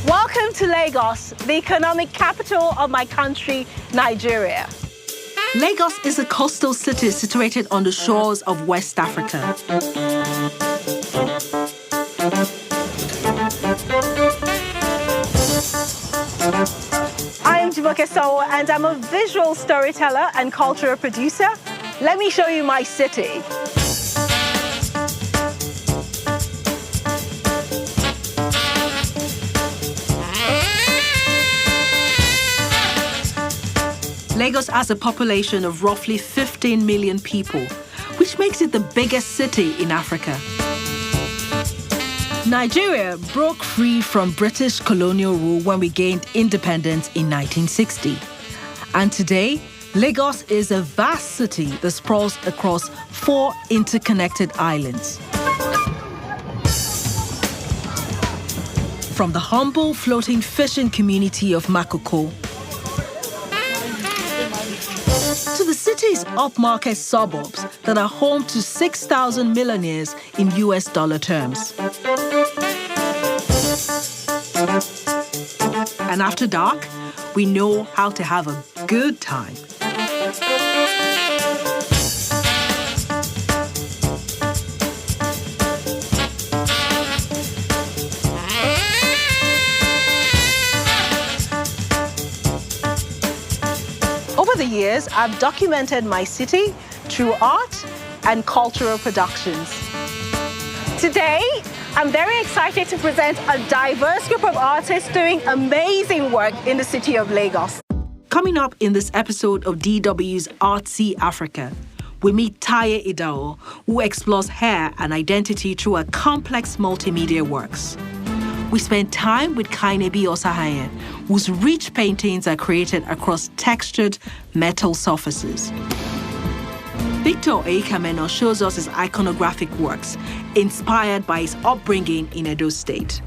Welcome to Lagos, the economic capital of my country, Nigeria. Lagos is a coastal city situated on the shores of West Africa. I am Sanwo, and I'm a visual storyteller and cultural producer. Let me show you my city. Lagos has a population of roughly 15 million people, which makes it the biggest city in Africa. Nigeria broke free from British colonial rule when we gained independence in 1960. And today, Lagos is a vast city that sprawls across 4 interconnected islands. From the humble floating fishing community of Makoko to the city's upmarket suburbs that are home to 6,000 millionaires in US dollar terms. And after dark, we know how to have a good time. Over the years, I've documented my city through art and cultural productions. Today, I'm very excited to present a diverse group of artists doing amazing work in the city of Lagos. Coming up in this episode of DW's Art.See.Africa, we meet Taiye Idahor, who explores hair and identity through her complex multimedia works. We spend time with Kainebi Osahenye, whose rich paintings are created across textured metal surfaces. Victor Kameno shows us his iconographic works, inspired by his upbringing in Edo State.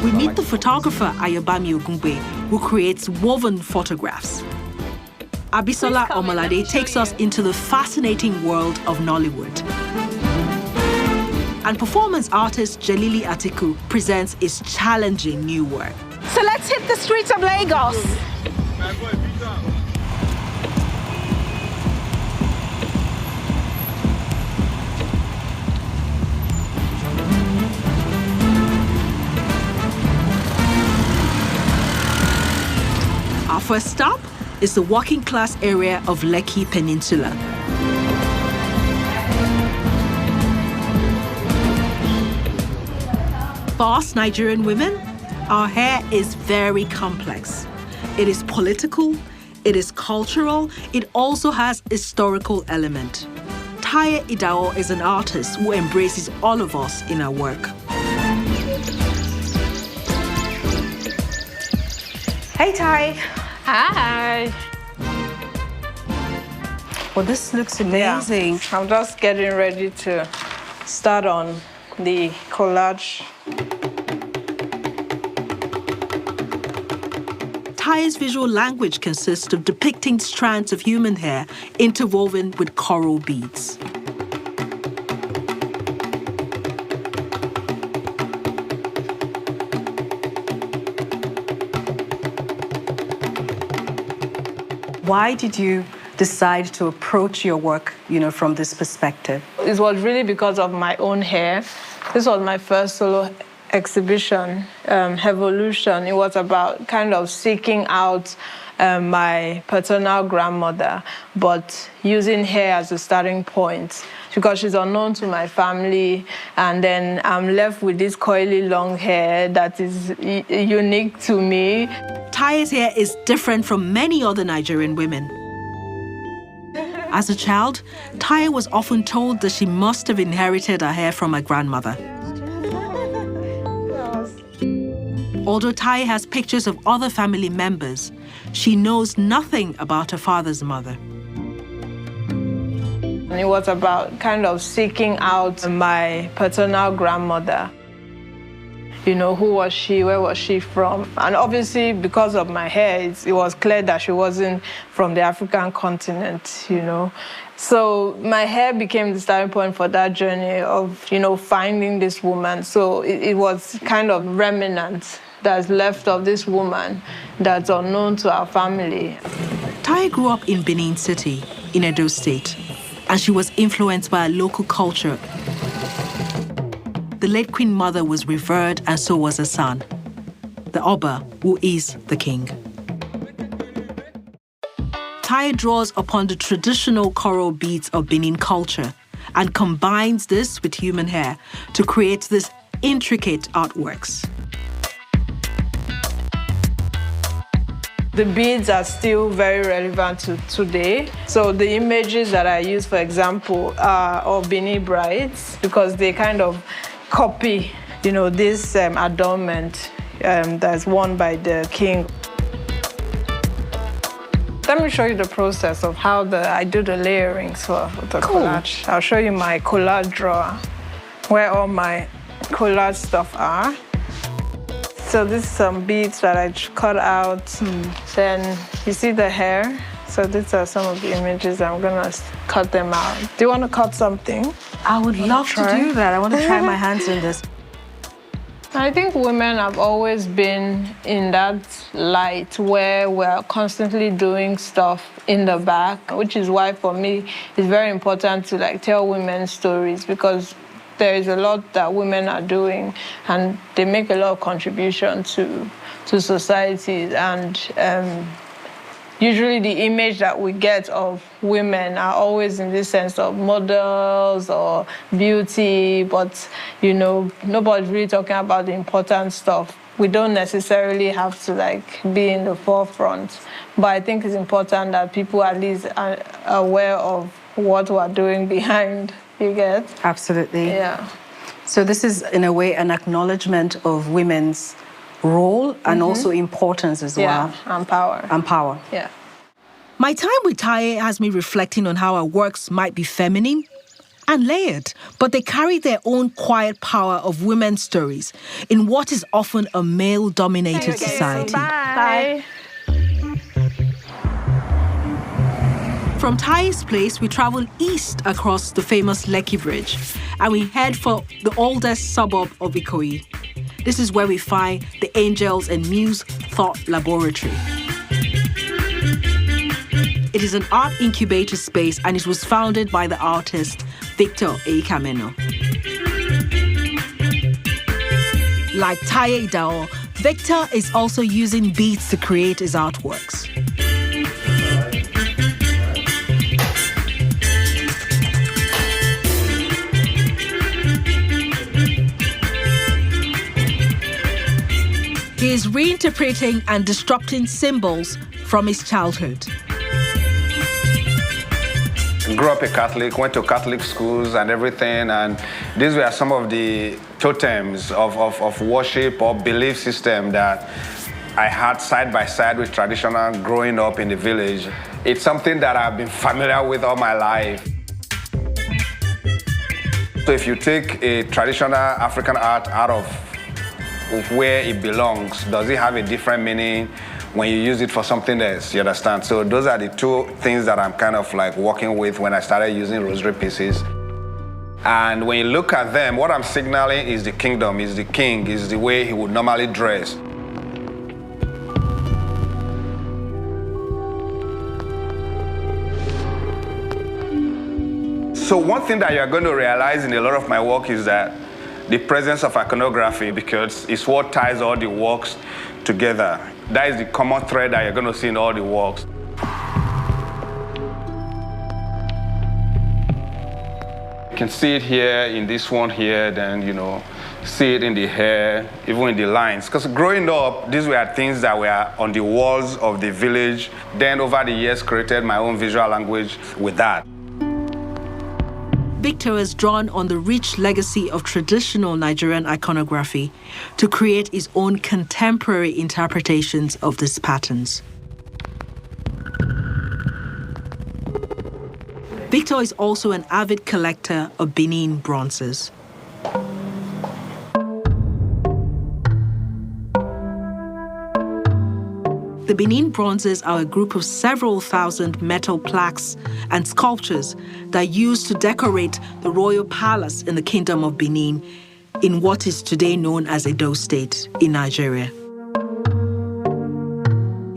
We meet the photographer Ayobami Ogungbe, who creates woven photographs. Abisola Omalade takes us into the fascinating world of Nollywood. And performance artist Jalili Atiku presents his challenging new work. So let's hit the streets of Lagos. Our first stop is the working-class area of Lekki Peninsula. For us Nigerian women, our hair is very complex. It is political, it is cultural, it also has historical element. Taiye Idahor is an artist who embraces all of us in her work. Hey, Taiye. Hi. Well, this looks amazing. Yeah. I'm just getting ready to start on the collage. Taiye's visual language consists of depicting strands of human hair interwoven with coral beads. Why did you decide to approach your work, from this perspective? It was really because of my own hair. This was my first solo exhibition, Evolution. It was about kind of seeking out my paternal grandmother, but using hair as a starting point because she's unknown to my family, and then I'm left with this coily long hair that is unique to me. Taiye's hair is different from many other Nigerian women. As a child, Taiye was often told that she must have inherited her hair from her grandmother. Although Taiye has pictures of other family members, she knows nothing about her father's mother. It was about kind of seeking out my paternal grandmother. Who was she? Where was she from? And obviously, because of my hair, it was clear that she wasn't from the African continent, So my hair became the starting point for that journey of, finding this woman. So it was kind of remnant that's left of this woman that's unknown to our family. Taiye grew up in Benin City, in Edo State, and she was influenced by a local culture. The late Queen Mother was revered, and so was her son, the Oba, who is the king. Taiye draws upon the traditional coral beads of Benin culture and combines this with human hair to create these intricate artworks. The beads are still very relevant to today. So the images that I use, for example, are of Benin brides because they kind of copy, this adornment that's worn by the king. Let me show you the process of how I do the layerings for the collage. I'll show you my collage drawer, where all my collage stuff are. So this is some beads that I cut out. Then you see the hair. So these are some of the images. I'm gonna cut them out. Do you want to cut something? I would love to do that. I want to try my hands in this. I think women have always been in that light where we're constantly doing stuff in the back, which is why for me it's very important to tell women's stories because there is a lot that women are doing and they make a lot of contribution to society. And usually the image that we get of women are always in this sense of models or beauty, but nobody's really talking about the important stuff. We don't necessarily have to be in the forefront, but I think it's important that people at least are aware of what we're doing behind. You get? Absolutely. Yeah. So this is in a way an acknowledgement of women's role and also importance as well. Yeah, and power. And power. Yeah. My time with Taiye has me reflecting on how our works might be feminine and layered, but they carry their own quiet power of women's stories in what is often a male-dominated society. Bye. From Taiye's place, we travel east across the famous Lekki Bridge, and we head for the oldest suburb of Ikoyi. This is where we find the Angels and Muse Thought Laboratory. It is an art incubator space, and it was founded by the artist Victor Eikameno. Like Taiye Idahor, Victor is also using beads to create his artworks. He is reinterpreting and disrupting symbols from his childhood. Grew up a Catholic, went to Catholic schools and everything, and these were some of the totems of worship or belief system that I had side by side with traditional growing up in the village. It's something that I've been familiar with all my life. So if you take a traditional African art out of where it belongs, does it have a different meaning when you use it for something else? You understand? So those are the two things that I'm kind of working with when I started using rosary pieces. And when you look at them, what I'm signaling is the kingdom, is the king, is the way he would normally dress. So one thing that you're going to realize in a lot of my work is that the presence of iconography, because it's what ties all the works together. That is the common thread that you're going to see in all the works. You can see it here in this one here, then, see it in the hair, even in the lines. Because growing up, these were things that were on the walls of the village. Then over the years, created my own visual language with that. Victor has drawn on the rich legacy of traditional Nigerian iconography to create his own contemporary interpretations of these patterns. Victor is also an avid collector of Benin bronzes. The Benin bronzes are a group of several thousand metal plaques and sculptures that are used to decorate the royal palace in the Kingdom of Benin in what is today known as Edo State in Nigeria.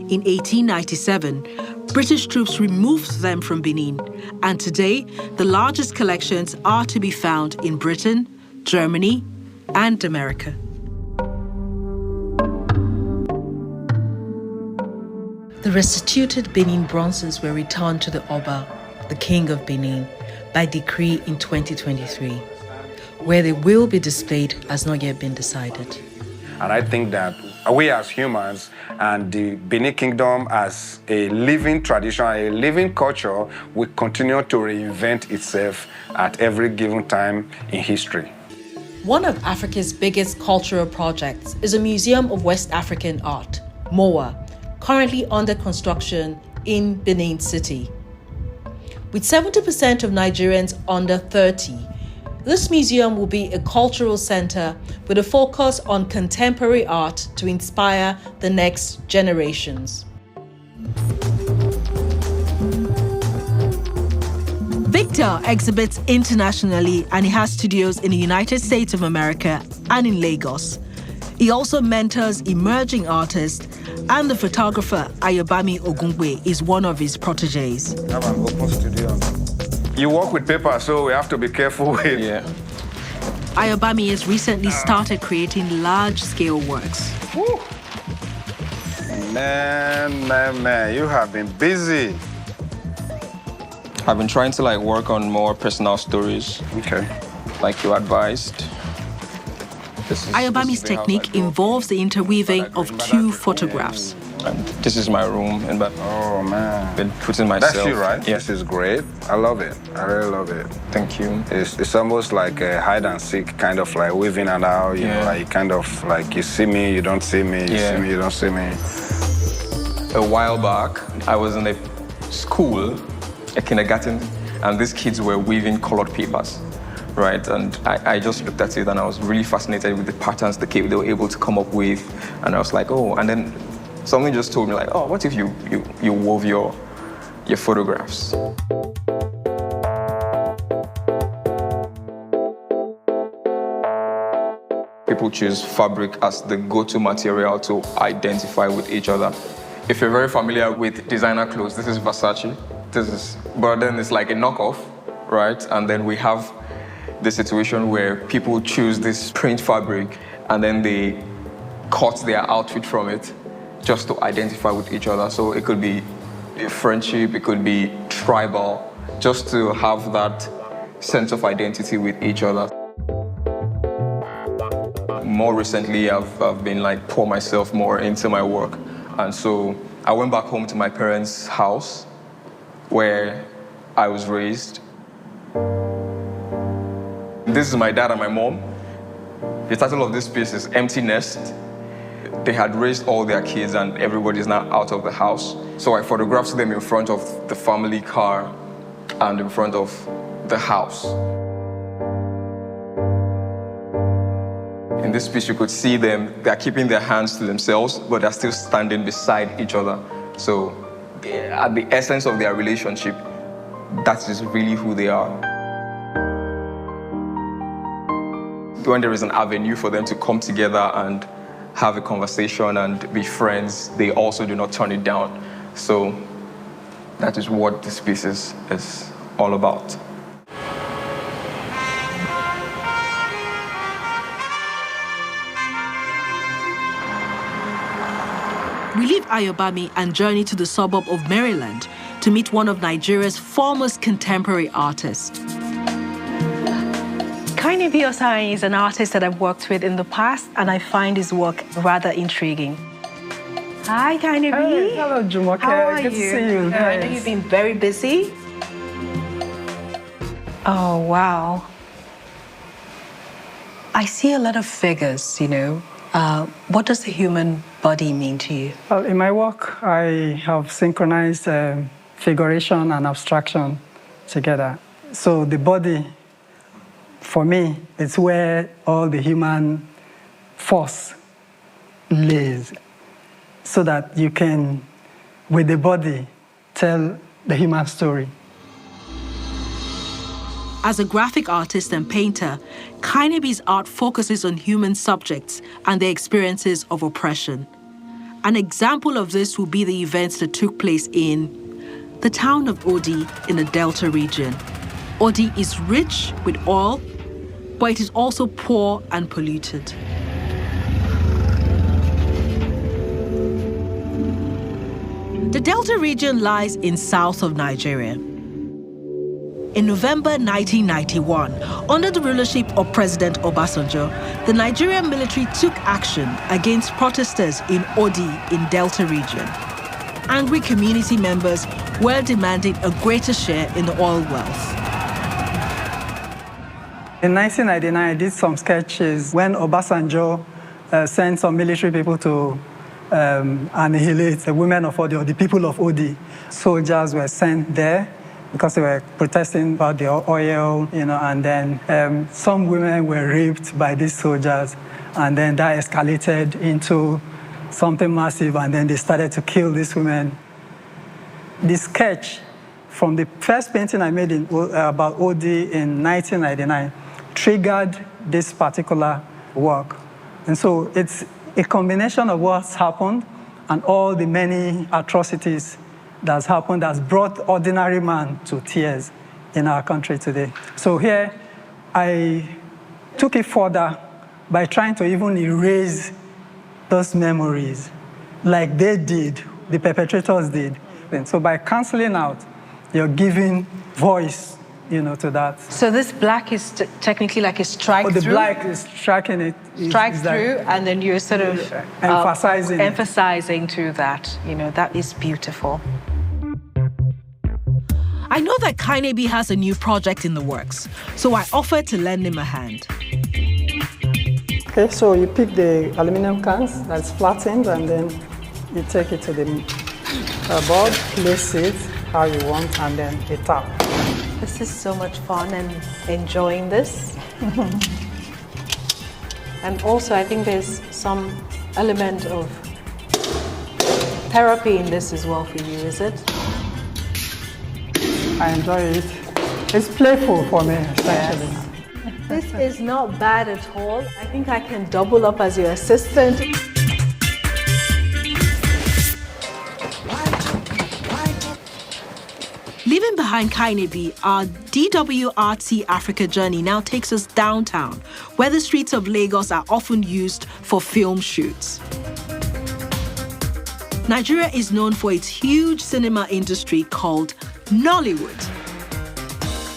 In 1897, British troops removed them from Benin, and today the largest collections are to be found in Britain, Germany, and America. The restituted Benin bronzes were returned to the Oba, the King of Benin, by decree in 2023. Where they will be displayed has not yet been decided. And I think that we as humans and the Benin Kingdom as a living tradition, a living culture, will continue to reinvent itself at every given time in history. One of Africa's biggest cultural projects is a Museum of West African Art, MOA, currently under construction in Benin City. With 70% of Nigerians under 30, this museum will be a cultural center with a focus on contemporary art to inspire the next generations. Victor exhibits internationally and he has studios in the United States of America and in Lagos. He also mentors emerging artists, and the photographer Ayobami Ogungbe is one of his proteges. I have an open studio. You work with paper, so we have to be careful with. Yeah. Ayobami has recently started creating large-scale works. Woo. Man, you have been busy. I've been trying to work on more personal stories. Okay. Like you advised. Ayobami's technique involves the interweaving of two photographs. And this is my room, and oh man, been putting myself. That's you, right? Yeah. This is great. I love it. I really love it. Thank you. It's almost like a hide and seek, kind of like weaving it out. You know, like kind of like you see me, you don't see me. You see me, you don't see me. A while back, I was in a school, a kindergarten, and these kids were weaving colored papers. Right, and I just looked at it and I was really fascinated with the patterns they were able to come up with, and I was like, oh, and then something just told me oh, what if you wove your photographs? People choose fabric as the go-to material to identify with each other. If you're very familiar with designer clothes, this is Versace, but then it's like a knockoff, right? And then we have the situation where people choose this print fabric and then they cut their outfit from it just to identify with each other. So it could be a friendship, it could be tribal, just to have that sense of identity with each other. More recently, I've been pour myself more into my work. And so I went back home to my parents' house where I was raised. This is my dad and my mom. The title of this piece is Empty Nest. They had raised all their kids and everybody's now out of the house. So I photographed them in front of the family car and in front of the house. In this piece, you could see them, they're keeping their hands to themselves, but they're still standing beside each other. So at the essence of their relationship, that is really who they are. When there is an avenue for them to come together and have a conversation and be friends, they also do not turn it down. So that is what this piece is all about. We leave Ayobami and journey to the suburb of Maryland to meet one of Nigeria's foremost contemporary artists. Kainebi Osahenye is an artist that I've worked with in the past, and I find his work rather intriguing. Hi, Kainebi. Hey, hello, Jumoke. How are Good you? to see you. I know you've been very busy. Oh, wow. I see a lot of figures, What does the human body mean to you? Well, in my work, I have synchronized figuration and abstraction together. So the body, for me, it's where all the human force lays. so that you can, with the body, tell the human story. As a graphic artist and painter, Kainebi's art focuses on human subjects and their experiences of oppression. An example of this will be the events that took place in the town of Odi in the Delta region. Odi is rich with oil, but it is also poor and polluted. The Delta region lies in south of Nigeria. In November 1991, under the rulership of President Obasanjo, the Nigerian military took action against protesters in Odi in Delta region. Angry community members were demanding a greater share in the oil wealth. In 1999, I did some sketches when Obasanjo sent some military people to annihilate the women of Odi, or the people of Odi. Soldiers were sent there because they were protesting about the oil, and then some women were raped by these soldiers, and then that escalated into something massive, and then they started to kill these women. The sketch from the first painting I made about Odi in 1999 triggered this particular work. And so it's a combination of what's happened and all the many atrocities that's happened that's brought ordinary man to tears in our country today. So here, I took it further by trying to even erase those memories like they did, the perpetrators did. And so by canceling out, you're giving voice, to that. So this black is technically like a strike through? The black is striking it. Strike through, and then you're sort of emphasizing through that. That is beautiful. I know that Kainebi has a new project in the works, so I offered to lend him a hand. Okay, so you pick the aluminum cans that's flattened, and then you take it to the board, place it how you want, and then a tap. This is so much fun and enjoying this. And also, I think there's some element of therapy in this as well for you, is it? I enjoy it. It's playful for me, essentially. Yes. This is not bad at all. I think I can double up as your assistant. Leaving behind Kainebi, our DW Art.See.Africa journey now takes us downtown, where the streets of Lagos are often used for film shoots. Nigeria is known for its huge cinema industry called Nollywood.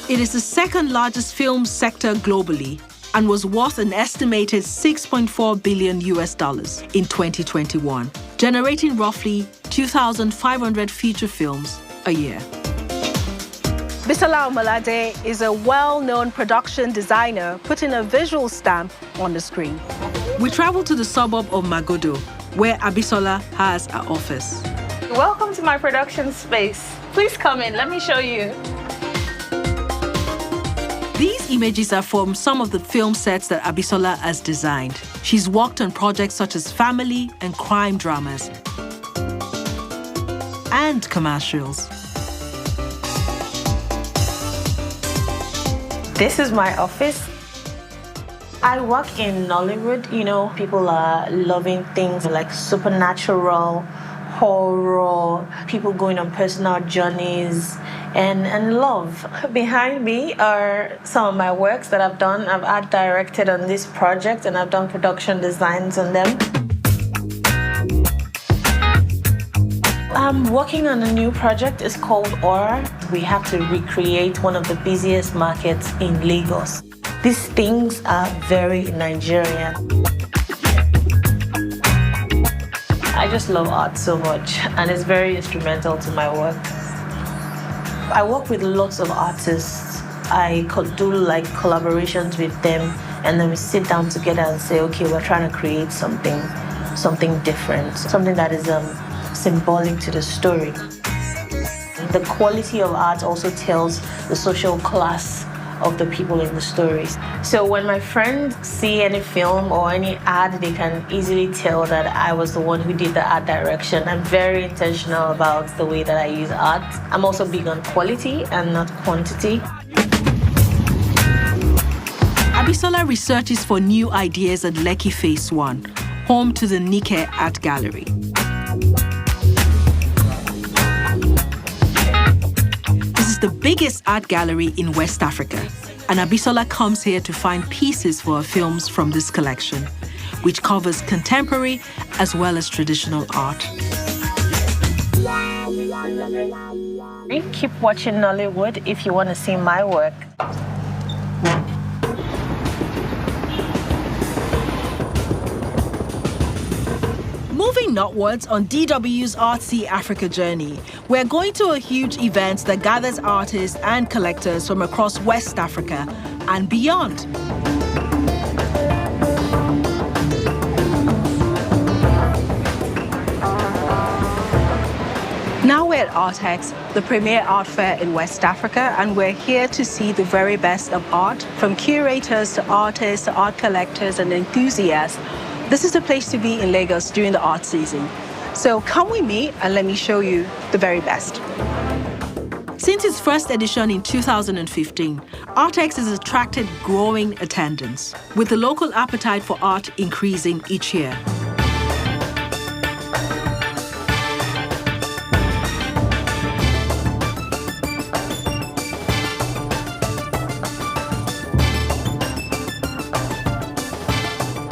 It is the second largest film sector globally and was worth an estimated $6.4 billion in 2021, generating roughly 2,500 feature films a year. Bisola Omalade is a well-known production designer putting a visual stamp on the screen. We travel to the suburb of Magodo, where Abisola has an office. Welcome to my production space. Please come in, let me show you. These images are from some of the film sets that Abisola has designed. She's worked on projects such as family and crime dramas and commercials. This is my office. I work in Nollywood. People are loving things like supernatural, horror, people going on personal journeys, and love. Behind me are some of my works that I've done. I've art directed on this project, and I've done production designs on them. I'm working on a new project. It's called Aura. We have to recreate one of the busiest markets in Lagos. These things are very Nigerian. I just love art so much, and it's very instrumental to my work. I work with lots of artists. I could do collaborations with them, and then we sit down together and say, okay, we're trying to create something different, something that is symbolic to the story. The quality of art also tells the social class of the people in the stories. So when my friends see any film or any ad, they can easily tell that I was the one who did the art direction. I'm very intentional about the way that I use art. I'm also big on quality and not quantity. Abisola researches for new ideas at Lekki Phase 1, home to the Nike Art Gallery. This is the biggest art gallery in West Africa, and Abisola comes here to find pieces for her films from this collection, which covers contemporary as well as traditional art. Keep watching Nollywood if you want to see my work. Moving northwards on DW's Art.See.Africa journey, we're going to a huge event that gathers artists and collectors from across West Africa and beyond. Now we're at Art.X, the premier art fair in West Africa, and we're here to see the very best of art, from curators to artists to art collectors and enthusiasts. This is the place to be in Lagos during the art season. So come with me and let me show you the very best. Since its first edition in 2015, Art.X has attracted growing attendance, with the local appetite for art increasing each year.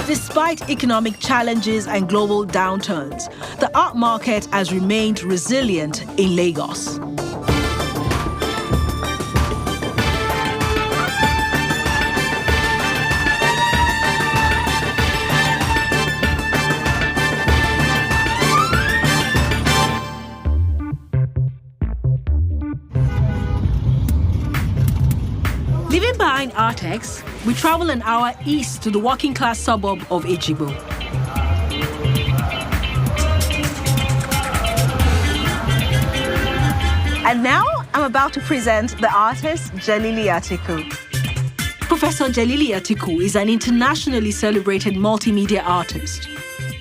Despite economic challenges and global downturns, the art market has remained resilient in Lagos. Leaving behind Art.X, we travel an hour east to the working-class suburb of Ejigbo. And now, I'm about to present the artist Jelili Atiku. Professor Jelili Atiku is an internationally celebrated multimedia artist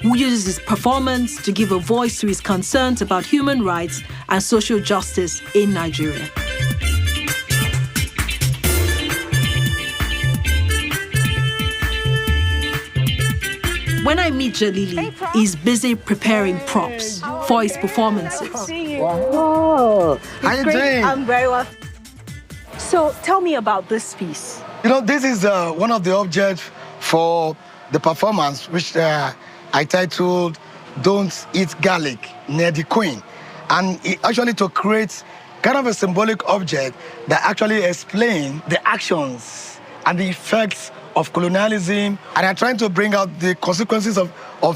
who uses his performance to give a voice to his concerns about human rights and social justice in Nigeria. When I meet Jelili, he's busy preparing props for his performances. Wow. How you doing? I'm very well. So tell me about this piece. You know, this is one of the objects for the performance, which I titled Don't Eat Garlic Near the Queen. And it actually to create kind of a symbolic object that actually explains the actions and the effects of colonialism, and I'm trying to bring out the consequences of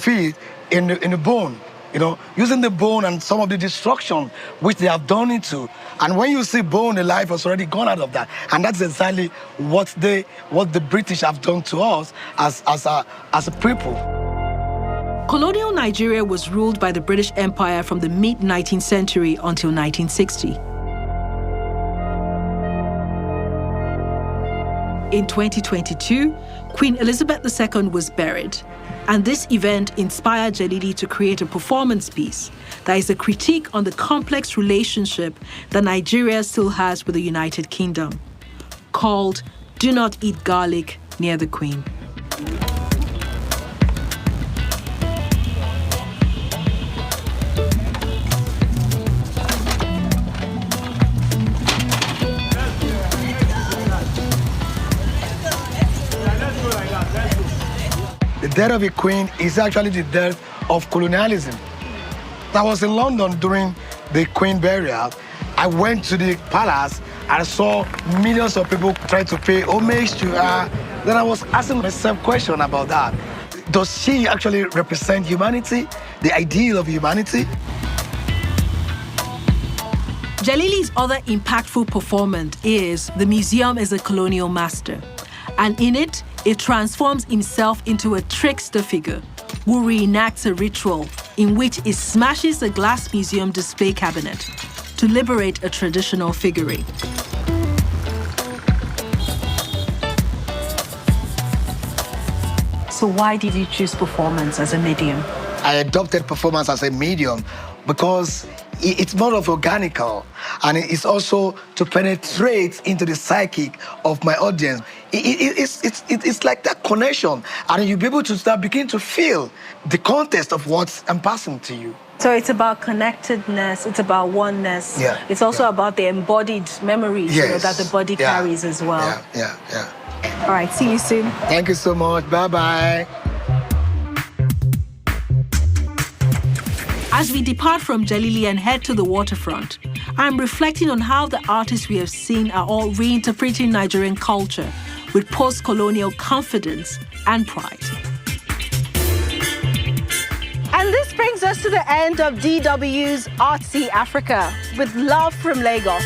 it in the bone, you know, using the bone and some of the destruction which they have done into. And when you see bone, the life has already gone out of that. And that's exactly what the British have done to us as a people. Colonial Nigeria was ruled by the British Empire from the mid-19th century until 1960. In 2022, Queen Elizabeth II was buried, and this event inspired Jelili to create a performance piece that is a critique on the complex relationship that Nigeria still has with the United Kingdom, called Do Not Eat Garlic Near the Queen. The death of a queen is actually the death of colonialism. I was in London during the Queen burial. I went to the palace and saw millions of people trying to pay homage to her. Then I was asking myself a question about that. Does she actually represent humanity, the ideal of humanity? Jelili's other impactful performance is The Museum is a Colonial Master. And in it, it transforms himself into a trickster figure who reenacts a ritual in which he smashes a glass museum display cabinet to liberate a traditional figurine. So why did you choose performance as a medium? I adopted performance as a medium because it's more of organical, and it's also to penetrate into the psychic of my audience. It's like that connection, and you'll be able to begin to feel the context of what I'm passing to you. So it's about connectedness, it's about oneness. Yeah, it's also yeah. about the embodied memories that the body carries as well. Yeah. All right, see you soon. Thank you so much. Bye-bye. As we depart from Jalili and head to the waterfront, I'm reflecting on how the artists we have seen are all reinterpreting Nigerian culture with post-colonial confidence and pride. And this brings us to the end of DW's Art.See.Africa with love from Lagos.